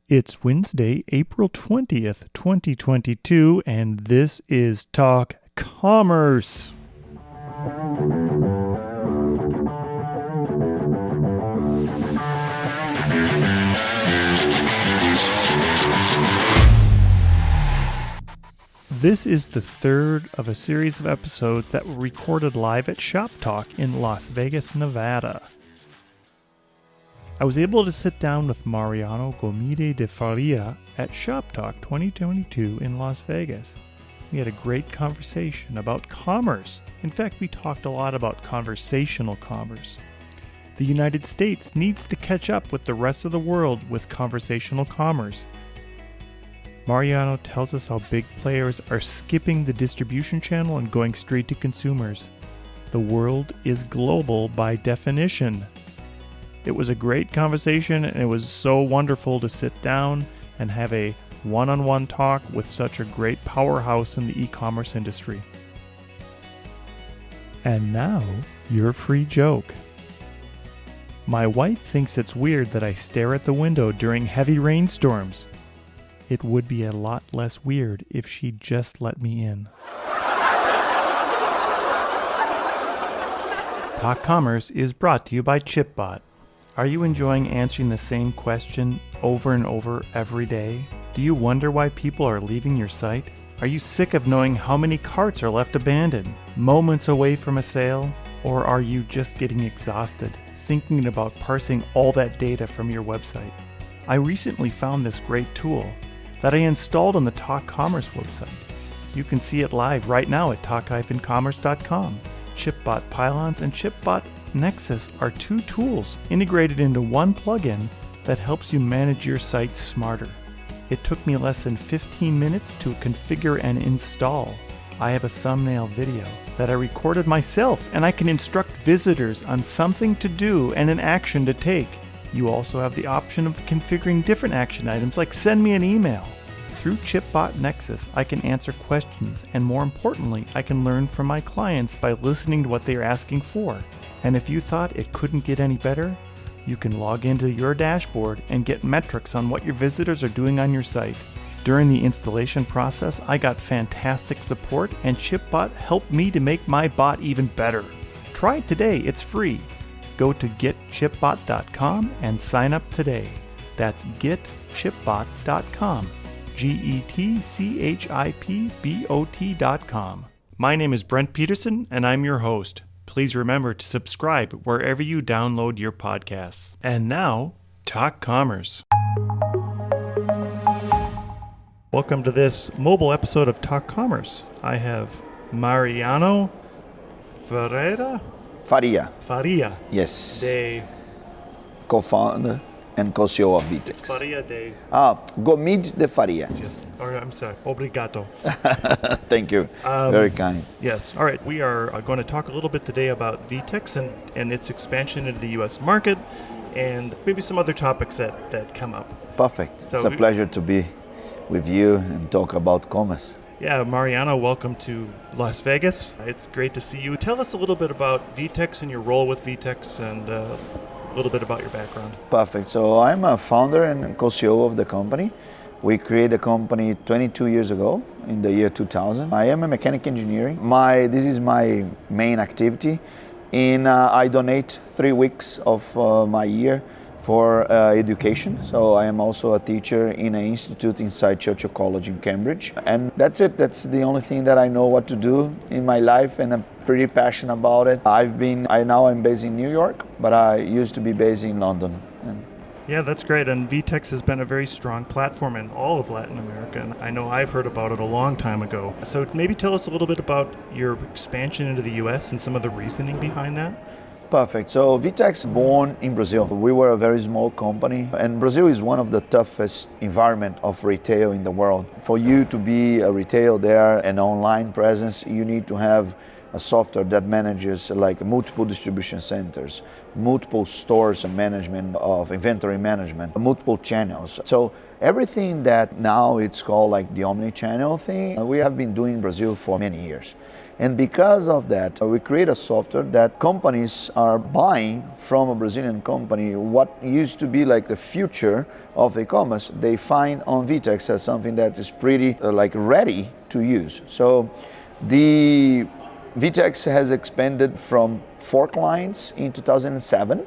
It's Wednesday, April 20th, 2022, and this is Talk Commerce. This is the third of a series of episodes that were recorded live at ShopTalk in Las Vegas, Nevada. I was able to sit down with Mariano Gomide de Faria at ShopTalk 2022 in Las Vegas. We had a great conversation about commerce. In fact, we talked a lot about conversational commerce. The United States needs to catch up with the rest of the world with conversational commerce. Mariano tells us how big players are skipping the distribution channel and going straight to consumers. The world is global by definition. It was a great conversation, and it was so wonderful to sit down and have a one-on-one talk with such a great powerhouse in the e-commerce industry. And now, your free joke. My wife thinks it's weird that I stare at the window during heavy rainstorms. It would be a lot less weird if she just let me in. Talk Commerce is brought to you by ChipBot. Are you enjoying answering the same question over and over every day? Do you wonder why people are leaving your site? Are you sick of knowing how many carts are left abandoned, moments away from a sale? Or are you just getting exhausted, thinking about parsing all that data from your website? I recently found this great tool that I installed on the Talk Commerce website. You can see it live right now at talk-commerce.com. ChipBot Pylons and ChipBot Nexus are two tools integrated into one plugin that helps you manage your site smarter. It took me less than 15 minutes to configure and install. I have a thumbnail video that I recorded myself, and I can instruct visitors on something to do and an action to take. You also have the option of configuring different action items like send me an email. Through ChipBot Nexus, I can answer questions, and more importantly, I can learn from my clients by listening to what they are asking for. And if you thought it couldn't get any better, you can log into your dashboard and get metrics on what your visitors are doing on your site. During the installation process, I got fantastic support, and ChipBot helped me to make my bot even better. Try it today, it's free. Go to getchipbot.com and sign up today. That's getchipbot.com. GETCHIPBOT.com. My name is Brent Peterson, and I'm your host. Please remember to subscribe wherever you download your podcasts. And now, Talk Commerce. Welcome to this mobile episode of Talk Commerce. I have Mariano Faria. Yes. De Co-founder and co-CEO of Vitex. Faria de... Gomide de Faria. Yes. Or, I'm sorry. Obrigado. Thank you. Very kind. Yes. All right. We are going to talk a little bit today about Vitex and its expansion into the U.S. market and maybe some other topics that come up. Perfect. So it's a pleasure to be with you and talk about commerce. Yeah, Mariano, welcome to Las Vegas. It's great to see you. Tell us a little bit about Vitex and your role with Vitex and a little bit about your background. Perfect. So I'm a founder and co-CEO of the company. We created the company 22 years ago in the year 2000. I am a mechanic engineering. This is my main activity. I donate 3 weeks of my year for education. So I am also a teacher in an institute inside Churchill College in Cambridge. And that's it. That's the only thing that I know what to do in my life, and I'm pretty passionate about it. Now I'm based in New York, but I used to be based in London. Yeah, that's great. And Vitex has been a very strong platform in all of Latin America. And I know I've heard about it a long time ago. So maybe tell us a little bit about your expansion into the U.S. and some of the reasoning behind that. Perfect. So Vitex born in Brazil. We were a very small company, and Brazil is one of the toughest environment of retail in the world. For you to be a retail there, an online presence, you need to have a software that manages like multiple distribution centers, multiple stores and management of inventory management, multiple channels. So everything that now it's called like the omni-channel thing, we have been doing in Brazil for many years. And because of that, we create a software that companies are buying from a Brazilian company. What used to be like the future of e-commerce, they find on VTEX as something that is pretty like ready to use. So the VTEX has expanded from 4 clients in 2007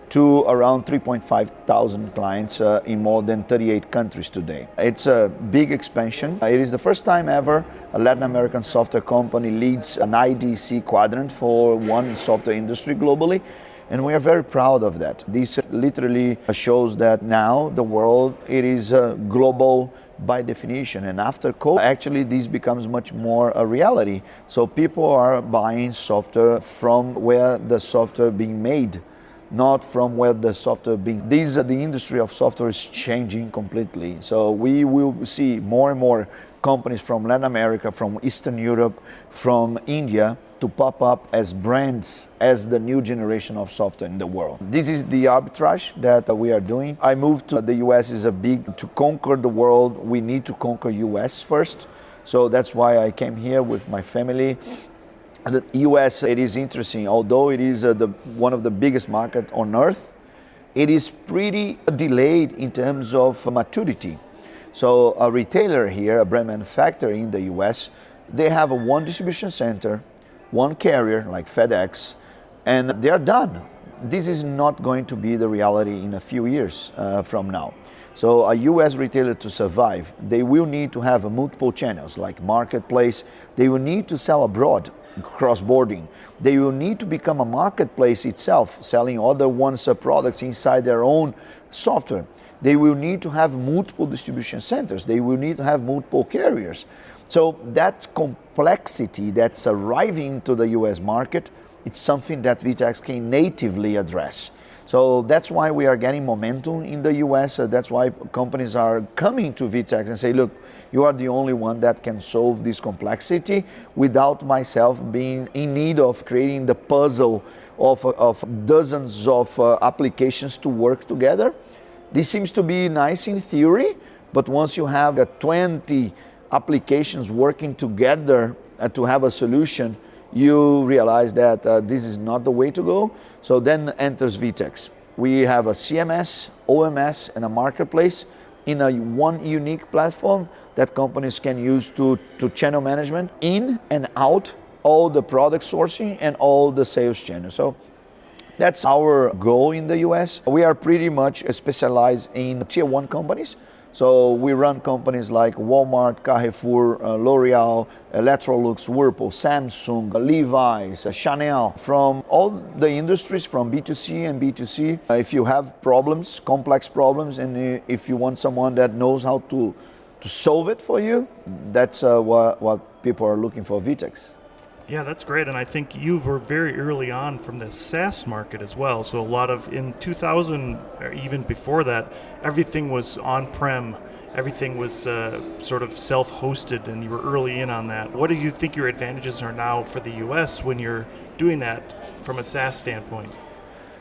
to around 3,500 clients in more than 38 countries today. It's a big expansion. It is the first time ever a Latin American software company leads an IDC quadrant for one software industry globally, and we are very proud of that. This literally shows that now the world, it is global by definition, and after COVID, actually this becomes much more a reality. So people are buying software from where the software being made, not from where the software being. The industry of software is changing completely. So we will see more and more companies from Latin America, from Eastern Europe, from India to pop up as brands, as the new generation of software in the world. This is the arbitrage that we are doing. I moved to the US is to conquer the world, we need to conquer US first. So that's why I came here with my family. The US, it is interesting, although it is one of the biggest markets on earth, it is pretty delayed in terms of maturity. So a retailer here, a brand manufacturer in the US, they have one distribution center, one carrier like FedEx, and they're done. This is not going to be the reality in a few years from now. So a US retailer to survive, they will need to have multiple channels like marketplace, they will need to sell abroad, cross-boarding. They will need to become a marketplace itself, selling other one's products inside their own software. They will need to have multiple distribution centers. They will need to have multiple carriers. So that complexity that's arriving to the US market, it's something that VTEX can natively address. So that's why we are getting momentum in the US. That's why companies are coming to VTEX and say, look, you are the only one that can solve this complexity without myself being in need of creating the puzzle of dozens of applications to work together. This seems to be nice in theory, but once you have 20 applications working together to have a solution, you realize that this is not the way to go. So then enters VTEX. We have a CMS, OMS, and a marketplace in one unique platform that companies can use to channel management in and out, all the product sourcing and all the sales channels. So that's our goal in the US. We are pretty much specialized in tier 1 companies. So we run companies like Walmart, Carrefour, L'Oreal, Electrolux, Whirlpool, Samsung, Levi's, Chanel, from all the industries, from B2C and B2C. If you have problems, complex problems, and if you want someone that knows how to solve it for you, that's what people are looking for VTEX. Yeah, that's great. And I think you were very early on from the SaaS market as well. So a lot of, in 2000, or even before that, everything was on-prem. Everything was sort of self-hosted, and you were early in on that. What do you think your advantages are now for the US when you're doing that from a SaaS standpoint?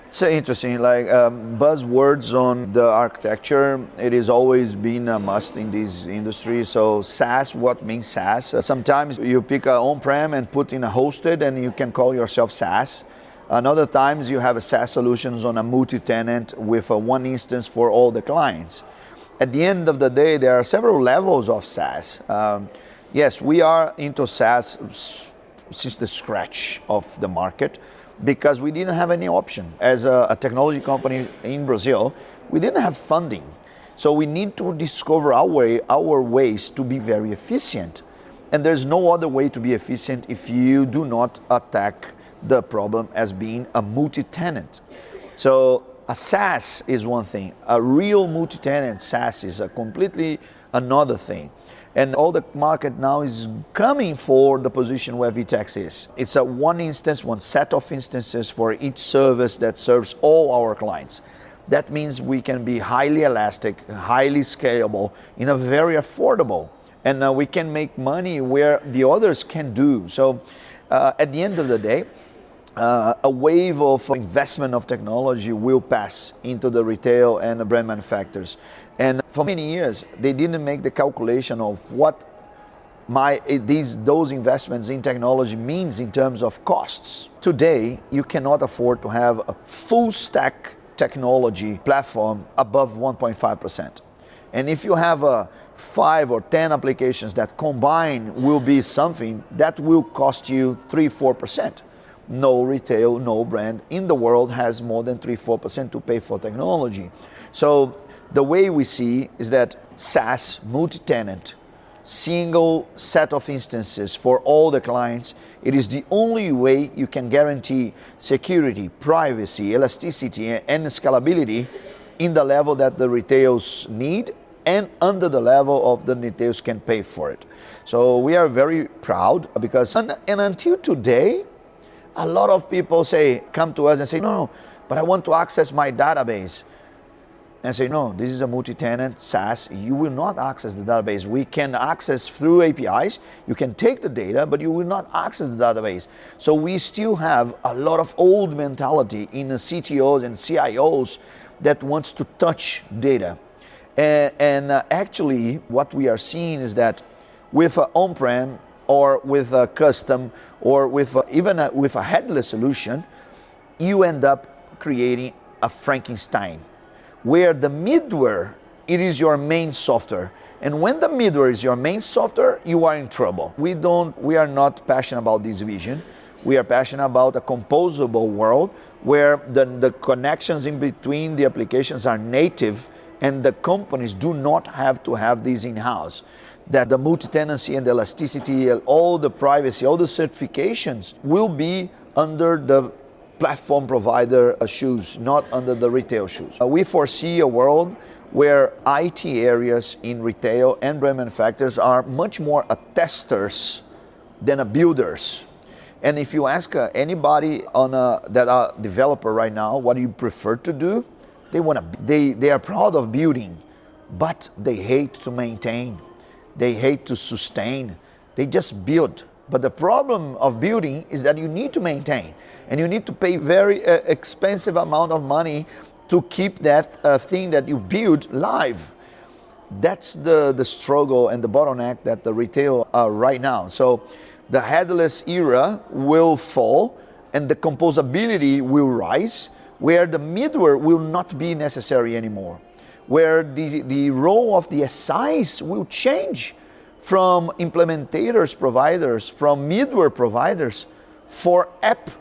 It's interesting, like buzzwords on the architecture, it has always been a must in this industry. So SaaS, what means SaaS? Sometimes you pick a on-prem and put in a hosted and you can call yourself SaaS. Another times you have a SaaS solutions on a multi-tenant with one instance for all the clients. At the end of the day, there are several levels of SaaS. Yes, we are into SaaS since the scratch of the market, because we didn't have any option. As a technology company in Brazil, we didn't have funding. So we need to discover our ways to be very efficient. And there's no other way to be efficient if you do not attack the problem as being a multi-tenant. So a SaaS is one thing. A real multi-tenant SaaS is a completely another thing. And all the market now is coming for the position where VTEX is. It's a one instance, one set of instances for each service that serves all our clients. That means we can be highly elastic, highly scalable, in a very affordable. And we can make money where the others can do. So At the end of the day, a wave of investment of technology will pass into the retail and the brand manufacturers. And for many years, they didn't make the calculation of what those investments in technology means in terms of costs. Today, you cannot afford to have a full stack technology platform above 1.5%. And if you have 5 or 10 applications that combine will be something that will cost you 3-4%. No retail, no brand in the world has more than 3-4% to pay for technology. So the way we see is that SaaS, multi-tenant, single set of instances for all the clients, it is the only way you can guarantee security, privacy, elasticity, and scalability in the level that the retailers need and under the level of the retailers can pay for it. So we are very proud because, and until today, a lot of people come to us and say, no, but I want to access my database. And say, no, this is a multi-tenant SaaS. You will not access the database. We can access through APIs. You can take the data, but you will not access the database. So we still have a lot of old mentality in the CTOs and CIOs that wants to touch data. And actually, what we are seeing is that with an on-prem or with a custom or with with a headless solution, you end up creating a Frankenstein, where the middleware, it is your main software. And when the middleware is your main software, you are in trouble. We are not passionate about this vision. We are passionate about a composable world where the connections in between the applications are native and the companies do not have to have these in-house. That the multi-tenancy and the elasticity, all the privacy, all the certifications will be under the platform provider shoes, not under the retail shoes. We foresee a world where IT areas in retail and brand manufacturers are much more testers than builders. And if you ask anybody that are developer right now, what do you prefer to do? They are proud of building, but they hate to maintain. They hate to sustain. They just build. But the problem of building is that you need to maintain, and you need to pay very expensive amount of money to keep that thing that you build live. That's the struggle and the bottleneck that the retail are right now. So the headless era will fall and the composability will rise, where the middleware will not be necessary anymore, where the role of the SIs will change from implementators providers, from middleware providers, for app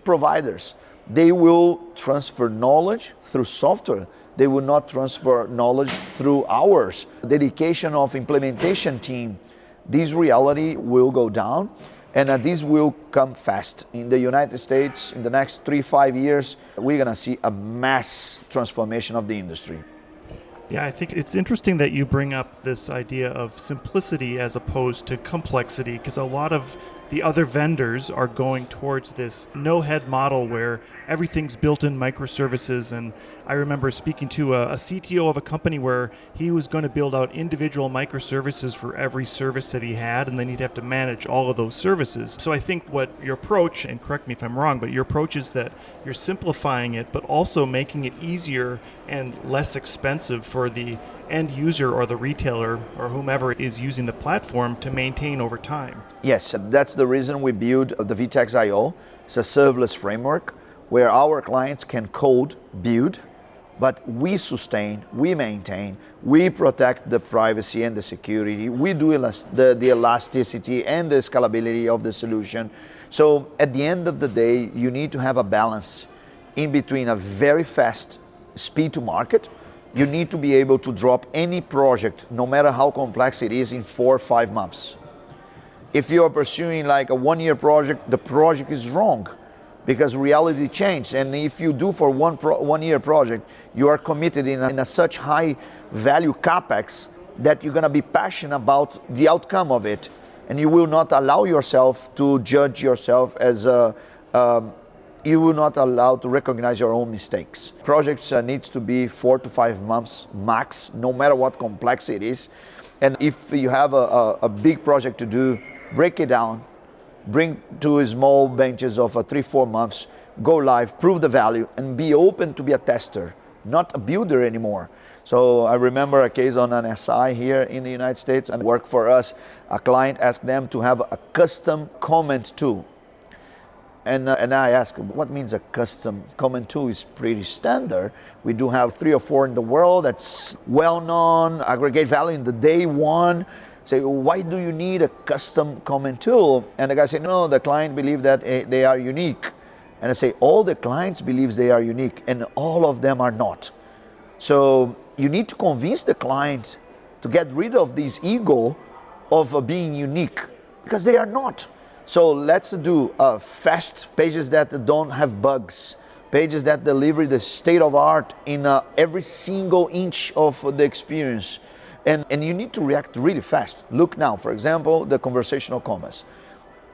providers. They will transfer knowledge through software. They will not transfer knowledge through hours. Dedication of implementation team. This reality will go down, and this will come fast. In the United States, in the next 3-5 years, we're gonna see a mass transformation of the industry. Yeah, I think it's interesting that you bring up this idea of simplicity as opposed to complexity, because a lot of the other vendors are going towards this no-head model where everything's built in microservices. And I remember speaking to a CTO of a company where he was going to build out individual microservices for every service that he had, and then he'd have to manage all of those services. So I think what your approach, and correct me if I'm wrong, but your approach is that you're simplifying it, but also making it easier and less expensive for the end user or the retailer or whomever is using the platform to maintain over time. Yes, that's the reason we build the VTEX.io. It's a serverless framework where our clients can code, build, but we sustain, we maintain, we protect the privacy and the security, we do the elasticity and the scalability of the solution. So at the end of the day, you need to have a balance in between a very fast speed to market. You need to be able to drop any project, no matter how complex it is, in 4 or 5 months. If you are pursuing like a 1-year project, the project is wrong because reality changed. And if you do for 1 year project, you are committed in a such high value CapEx that you're gonna be passionate about the outcome of it. And you will not allow yourself to judge yourself as you will not allow to recognize your own mistakes. Projects needs to be 4 to 5 months max, no matter what complex it is. And if you have a big project to do, break it down bring to small benches of 3-4 months, go live, prove the value, and be open to be a tester, not a builder anymore. So I remember a case on an SI here in the United States and work for us. A client asked them to have a custom comment tool. And I asked, what means a custom comment tool? Is pretty standard. We do have 3 or 4 in the world that's well-known, aggregate value in the day one. Say, why do you need a custom comment tool? And the guy said, no, the client believes that they are unique. And I say, all the clients believe they are unique, and all of them are not. So you need to convince the client to get rid of this ego of being unique, because they are not. So let's do fast pages that don't have bugs, pages that deliver the state of art in every single inch of the experience. And you need to react really fast. Look now, for example, the conversational commerce.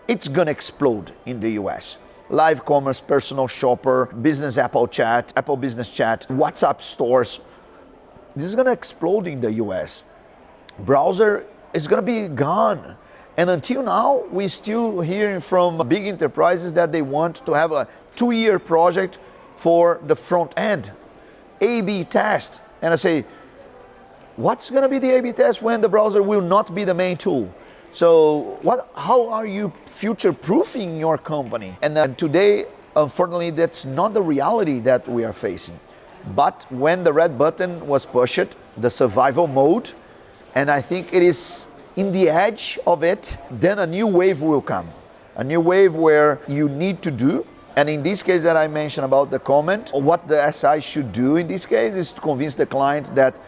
It's gonna explode in the US. Live commerce, personal shopper, business Apple chat, Apple business chat, WhatsApp stores. This is gonna explode in the US. Browser is gonna be gone. And until now, we're still hearing from big enterprises that they want to have a 2-year project for the front end. A/B test. And I say, what's going to be the A/B test when the browser will not be the main tool? So how are you future-proofing your company? And today, unfortunately, that's not the reality that we are facing. But when the red button was pushed, the survival mode, and I think it is in the edge of it, then a new wave will come. A new wave where you need to do, and in this case that I mentioned about the comment, what the SI should do in this case is to convince the client that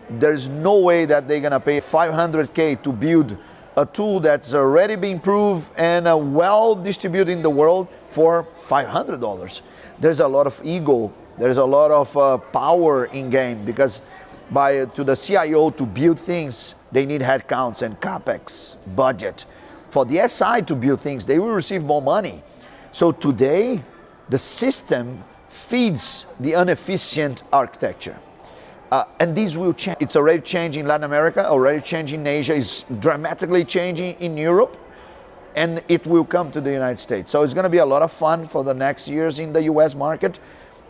there's no way that they're gonna pay $500K to build a tool that's already been proved and well distributed in the world for $500. There's a lot of ego, there's a lot of power in game, because to the CIO to build things, they need headcounts and capex budget. For the SI to build things, they will receive more money. So today, the system feeds the inefficient architecture. And this will change. It's already changing in Latin America, already changing in Asia, is dramatically changing in Europe, and it will come to the United States. So it's gonna be a lot of fun for the next years in the US market,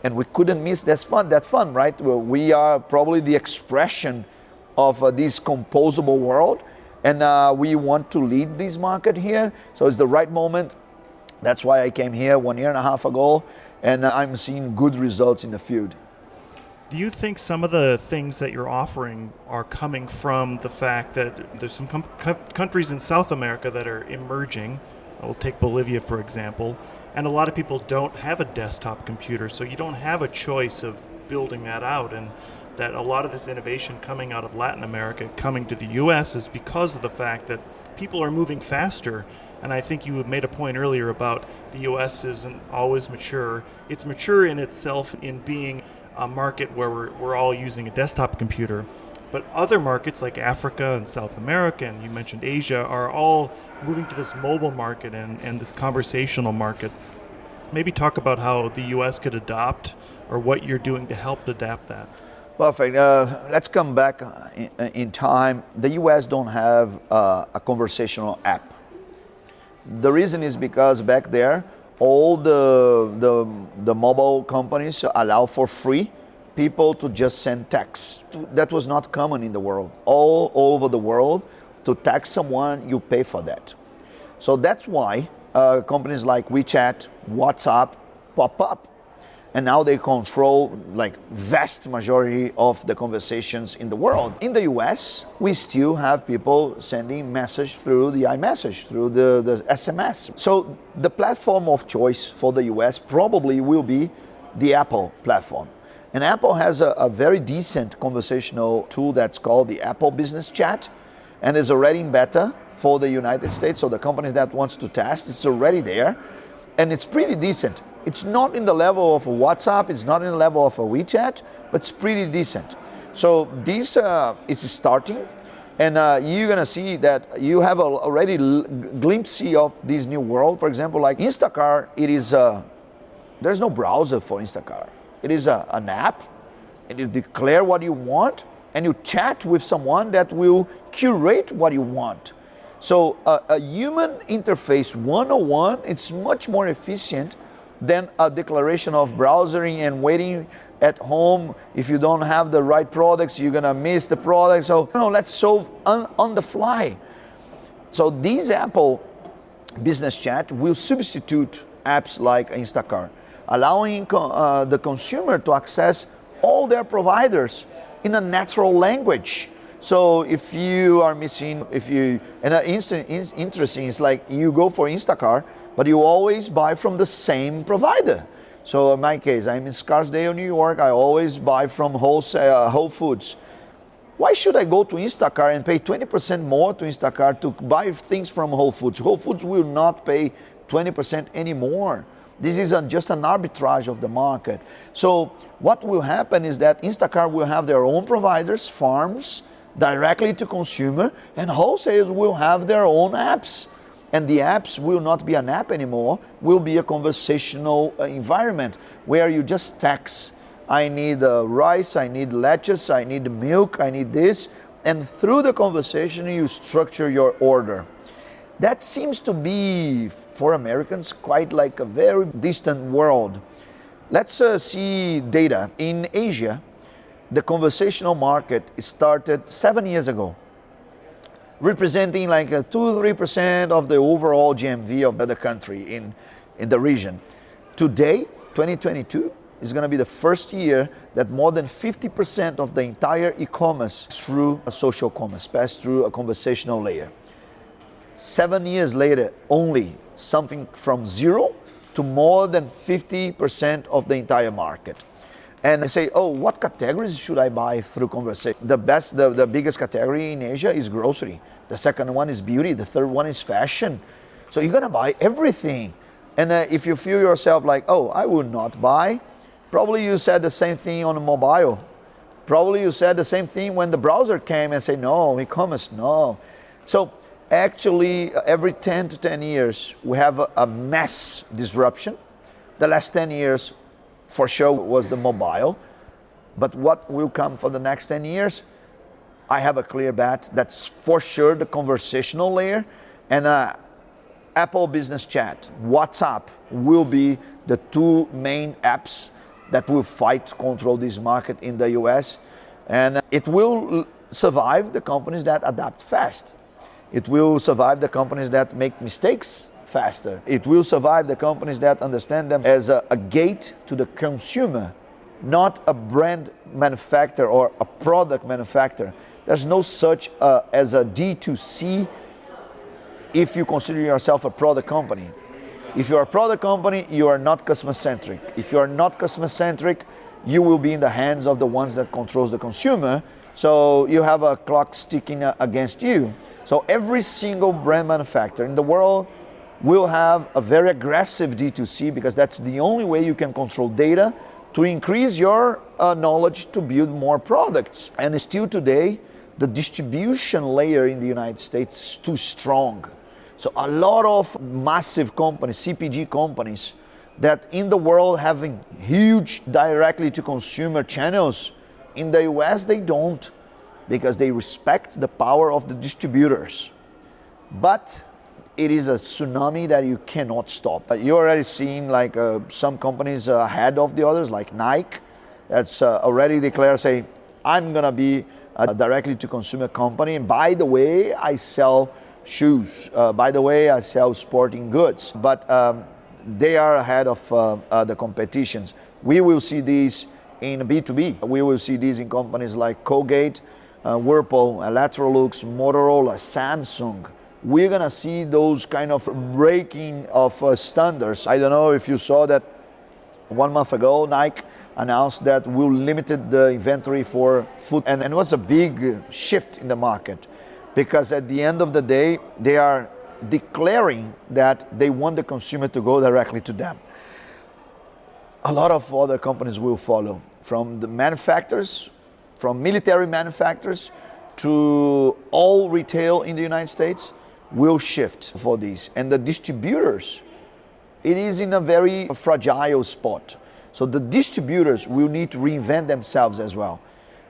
and we couldn't miss that fun, right? We are probably the expression of this composable world, and we want to lead this market here. So it's the right moment. That's why I came here 1.5 years ago, and I'm seeing good results in the field. Do you think some of the things that you're offering are coming from the fact that there's some countries in South America that are emerging? We'll take Bolivia, for example, and a lot of people don't have a desktop computer, so you don't have a choice of building that out, and that a lot of this innovation coming out of Latin America, coming to the US, is because of the fact that people are moving faster. And I think you made a point earlier about the US isn't always mature. It's mature in itself in being a market where we're all using a desktop computer. But other markets like Africa and South America, and you mentioned Asia, are all moving to this mobile market and this conversational market. Maybe talk about how the US could adopt, or what you're doing to help adapt that. Perfect. Let's come back in time. The US don't have a conversational app. The reason is because back there, all the mobile companies allow for free people to just send texts. That was not common in the world. All over the world, to text someone, you pay for that. So that's why companies like WeChat, WhatsApp pop up. And now they control like vast majority of the conversations in the world. In the US, we still have people sending message through the iMessage, through the SMS. So the platform of choice for the US probably will be the Apple platform. And Apple has a very decent conversational tool that's called the Apple Business Chat, and is already in beta for the United States. So the companies that wants to test, it's already there, and it's pretty decent. It's not in the level of WhatsApp, it's not in the level of a WeChat, but it's pretty decent. So this is starting, and you're gonna see that you have already glimpse of this new world. For example, like Instacart, it is there's no browser for Instacart. It is an app, and you declare what you want, and you chat with someone that will curate what you want. So a human interface 101, it's much more efficient than a declaration of browsing and waiting at home. If you don't have the right products, you're gonna miss the product. So let's solve on the fly. So these Apple Business Chat will substitute apps like Instacart, allowing the consumer to access all their providers in a natural language. So if you are missing, interesting is like you go for Instacart, but you always buy from the same provider. So in my case, I'm in Scarsdale, New York. I always buy from Whole Foods. Why should I go to Instacart and pay 20% more to Instacart to buy things from Whole Foods? Whole Foods will not pay 20% anymore. This is just an arbitrage of the market. So what will happen is that Instacart will have their own providers, farms, directly to consumer, and wholesalers will have their own apps. And the apps will not be an app anymore, will be a conversational environment where you just text, I need rice, I need lettuce, I need milk, I need this. And through the conversation, you structure your order. That seems to be, for Americans, quite like a very distant world. Let's see data. In Asia, the conversational market started 7 years ago, representing like 2-3% of the overall GMV of the country in the region. Today, 2022, is going to be the first year that more than 50% of the entire e-commerce through a social commerce, passed through a conversational layer. 7 years later, only something from 0 to more than 50% of the entire market. And I say, oh, what categories should I buy through conversation? The biggest category in Asia is grocery. The second one is beauty. The third one is fashion. So you're gonna buy everything. And if you feel yourself like, oh, I would not buy, probably you said the same thing on mobile. Probably you said the same thing when the browser came and say, no, e-commerce, no. So actually, every 10 to 10 years, we have a mass disruption. The last 10 years, for sure, was the mobile. But what will come for the next 10 years? I have a clear bet. That's for sure the conversational layer. And Apple Business Chat, WhatsApp will be the two main apps that will fight to control this market in the US. And it will survive the companies that adapt fast. It will survive the companies that make mistakes faster. It will survive the companies that understand them as a gate to the consumer, not a brand manufacturer or a product manufacturer. There's no such as a D2C if you consider yourself a product company. If you're a product company, you are not customer-centric. If you are not customer-centric, you will be in the hands of the ones that controls the consumer. So you have a clock ticking against you. So every single brand manufacturer in the world will have a very aggressive D2C because that's the only way you can control data to increase your knowledge to build more products. And still today, the distribution layer in the United States is too strong. So a lot of massive companies, CPG companies, that in the world having huge directly to consumer channels, in the US they don't, because they respect the power of the distributors. But it is a tsunami that you cannot stop. You're already seeing like some companies ahead of the others, like Nike, that's already declared, say, I'm gonna be a directly to consumer company. And by the way, I sell shoes. By the way, I sell sporting goods. But they are ahead of the competitions. We will see these in B2B. We will see these in companies like Colgate, Whirlpool, Electrolux, Motorola, Samsung. We're gonna see those kind of breaking of standards. I don't know if you saw that 1 month ago, Nike announced that we'll limited the inventory for food. And it was a big shift in the market because at the end of the day, they are declaring that they want the consumer to go directly to them. A lot of other companies will follow, from the manufacturers, from military manufacturers to all retail in the United States will shift for these. And the distributors, it is in a very fragile spot. So the distributors will need to reinvent themselves as well.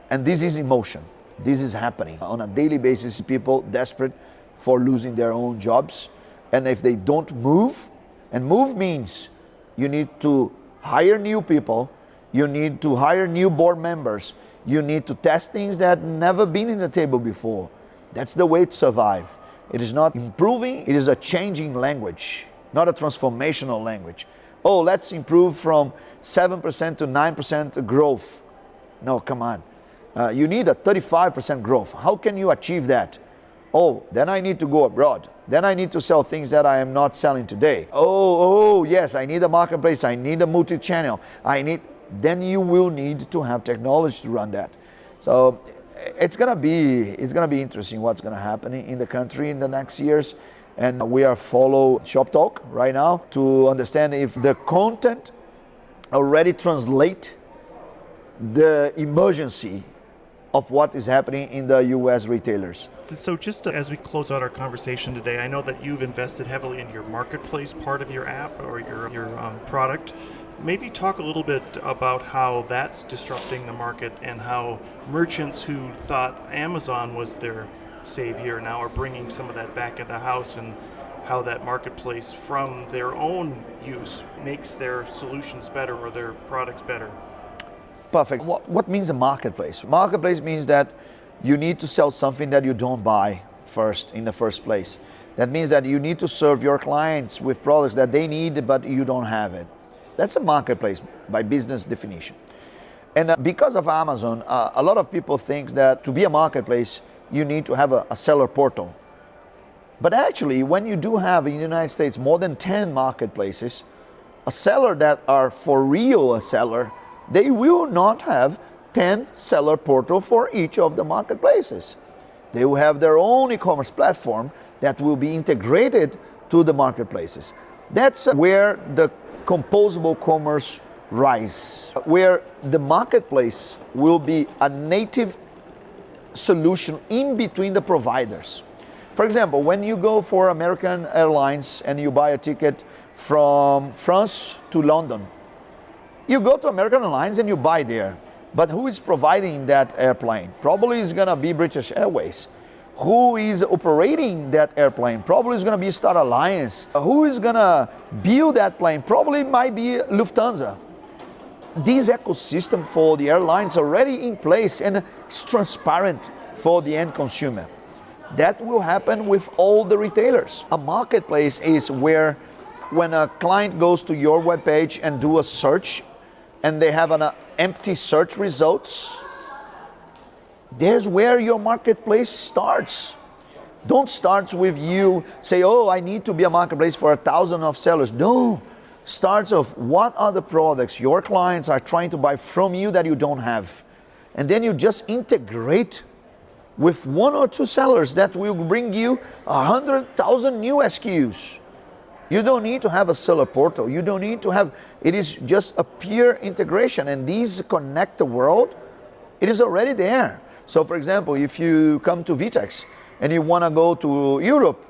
And this is in motion. This is happening. On a daily basis, people desperate for losing their own jobs. And if they don't move, and move means you need to hire new people, you need to hire new board members, you need to test things that never been in the table before. That's the way to survive. It is not improving, it is a changing language, not a transformational language. Oh, let's improve from 7% to 9% growth. No, come on. You need a 35% growth. How can you achieve that? Oh, then I need to go abroad. Then I need to sell things that I am not selling today. Oh, yes, I need a marketplace. I need a multi-channel. Then you will need to have technology to run that. So it's gonna be interesting what's gonna happen in the country in the next years. And we are follow ShopTalk right now to understand if the content already translate the emergency of what is happening in the US retailers. So just as we close out our conversation today, I know that you've invested heavily in your marketplace part of your app or your product. Maybe talk a little bit about how that's disrupting the market and how merchants who thought Amazon was their savior now are bringing some of that back into house, and how that marketplace from their own use makes their solutions better or their products better. Perfect. What means a marketplace? Marketplace means that you need to sell something that you don't buy in the first place. That means that you need to serve your clients with products that they need but you don't have it. That's a marketplace by business definition. And because of Amazon, a lot of people think that to be a marketplace, you need to have a seller portal. But actually, when you do have in the United States more than 10 marketplaces, a seller that are for real a seller, they will not have 10 seller portal for each of the marketplaces. They will have their own e-commerce platform that will be integrated to the marketplaces. That's where the composable commerce rise, where the marketplace will be a native solution in between the providers. For example, when you go for American Airlines and you buy a ticket from France to London, you go to American Airlines and you buy there. But who is providing that airplane? Probably is going to be British Airways. Who is operating that airplane? Probably is going to be Star Alliance. Who is going to build that plane? Probably might be Lufthansa. This ecosystem for the airlines already in place and it's transparent for the end consumer. That will happen with all the retailers. A marketplace is where when a client goes to your webpage and do a search and they have an empty search results, there's where your marketplace starts. Don't start with you say, oh, I need to be a marketplace for 1,000 of sellers. No, starts of what are the products your clients are trying to buy from you that you don't have. And then you just integrate with 1 or 2 sellers that will bring you 100,000 new SKUs. You don't need to have a seller portal. You don't need to have, it is just a pure integration. And these connect the world, it is already there. So for example, if you come to Vitex and you want to go to Europe,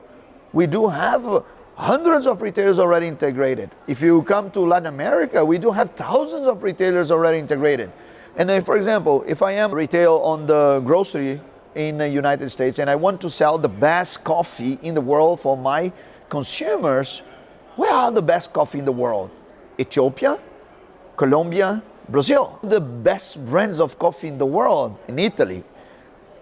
we do have hundreds of retailers already integrated. If you come to Latin America, we do have thousands of retailers already integrated. And then, for example, if I am retail on the grocery in the United States and I want to sell the best coffee in the world for my consumers, where are the best coffee in the world? Ethiopia, Colombia, Brazil. The best brands of coffee in the world in Italy.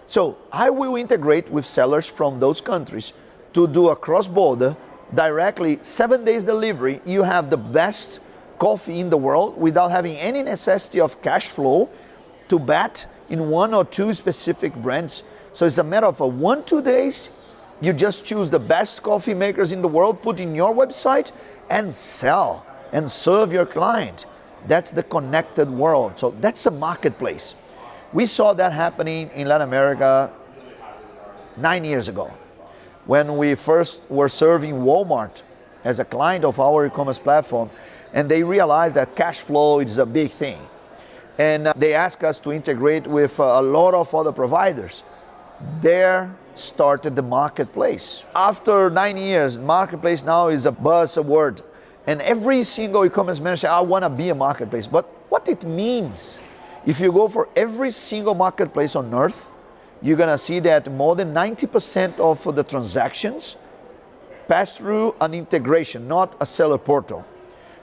So I will integrate with sellers from those countries to do a cross-border, directly 7 days delivery. You have the best coffee in the world without having any necessity of cash flow to bet in 1 or 2 specific brands. So it's a matter of 1-2 days. You just choose the best coffee makers in the world, put in your website and sell and serve your client. That's the connected world. So that's a marketplace. We saw that happening in Latin America 9 years ago when we first were serving Walmart as a client of our e-commerce platform, and they realized that cash flow is a big thing. And they asked us to integrate with a lot of other providers. There started the marketplace. After 9 years, marketplace now is a buzzword. And every single e-commerce manager says, I want to be a marketplace. But what it means, if you go for every single marketplace on earth, you're gonna see that more than 90% of the transactions pass through an integration, not a seller portal.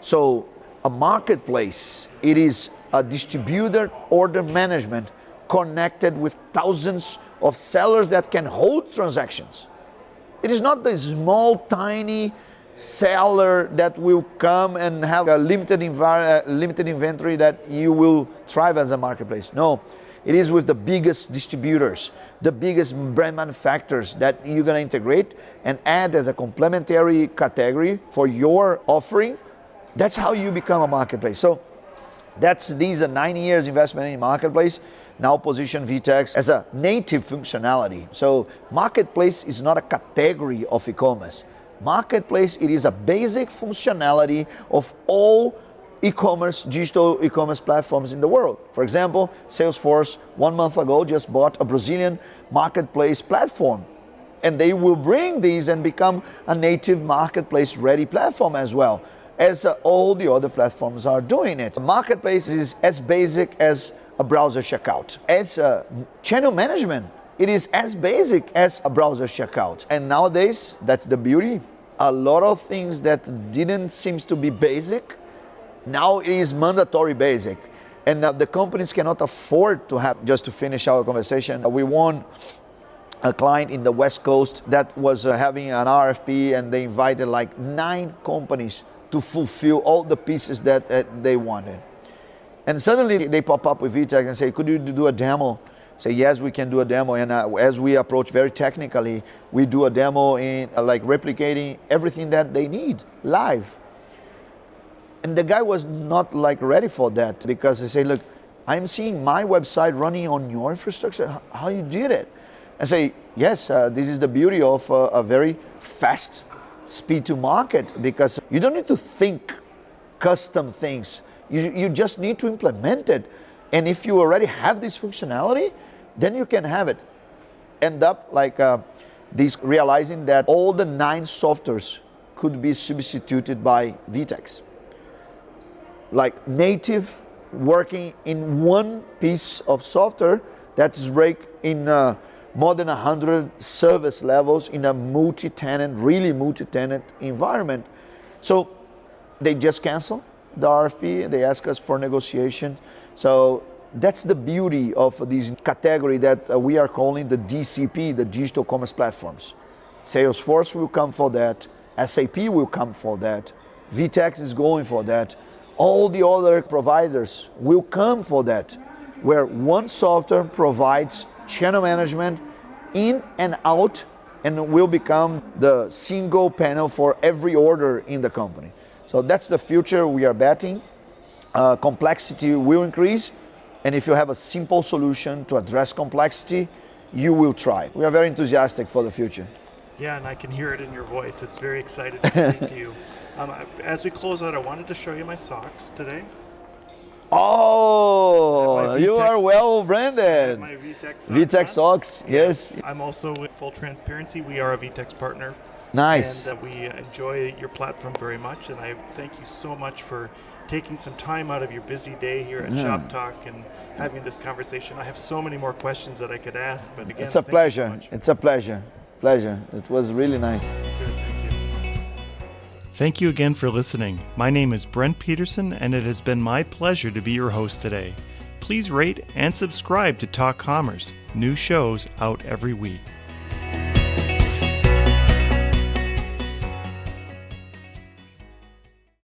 So a marketplace, it is a distributor order management connected with thousands of sellers that can hold transactions. It is not the small, tiny seller that will come and have a limited inventory that you will thrive as a marketplace. No, it is with the biggest distributors, the biggest brand manufacturers that you're gonna integrate and add as a complementary category for your offering. That's how you become a marketplace. So these are 9 years investment in marketplace. Now position VTEX as a native functionality. So marketplace is not a category of e-commerce. Marketplace, it is a basic functionality of all e-commerce, digital e-commerce platforms in the world. For example, Salesforce 1 month ago just bought a Brazilian marketplace platform. And they will bring these and become a native marketplace ready platform as well, as all the other platforms are doing it. Marketplace is as basic as a browser checkout. As channel management, it is as basic as a browser checkout. And nowadays, that's the beauty. A lot of things that didn't seem to be basic, now it is mandatory basic. And the companies cannot afford to have, just to finish our conversation, we won a client in the West Coast that was having an RFP, and they invited like 9 companies to fulfill all the pieces that they wanted. And suddenly they pop up with VTEX and say, could you do a demo? Say, yes, we can do a demo. And as we approach very technically, we do a demo in like replicating everything that they need live. And the guy was not like ready for that, because he said, look, I'm seeing my website running on your infrastructure. How you did it? I say, yes, this is the beauty of a very fast speed to market, because you don't need to think custom things. You just need to implement it. And if you already have this functionality, then you can have it. End up like realizing that all the 9 softwares could be substituted by VTEX. Like native working in one piece of software that's break in more than 100 service levels in a really multi-tenant environment. So they just cancel the RFP, they ask us for negotiation. So that's the beauty of this category that we are calling the DCP, the digital commerce platforms. Salesforce will come for that, SAP will come for that, VTEX is going for that, all the other providers will come for that, where one software provides channel management in and out and will become the single panel for every order in the company. So that's the future we are betting. Complexity will increase, and if you have a simple solution to address complexity, you will try. We are very enthusiastic for the future. Yeah, and I can hear it in your voice. It's very exciting to speak to you. As we close out, I wanted to show you my socks today. Oh, you are well branded. My VTEX socks, yes. I'm also, with full transparency, we are a VTEX partner. Nice. And we enjoy your platform very much, and I thank you so much for taking some time out of your busy day here at ShopTalk and having this conversation. I have so many more questions that I could ask, but again, it's a pleasure. It's a pleasure. It was really nice. Good, thank you. Thank you again for listening. My name is Brent Peterson, and it has been my pleasure to be your host today. Please rate and subscribe to Talk Commerce. New shows out every week.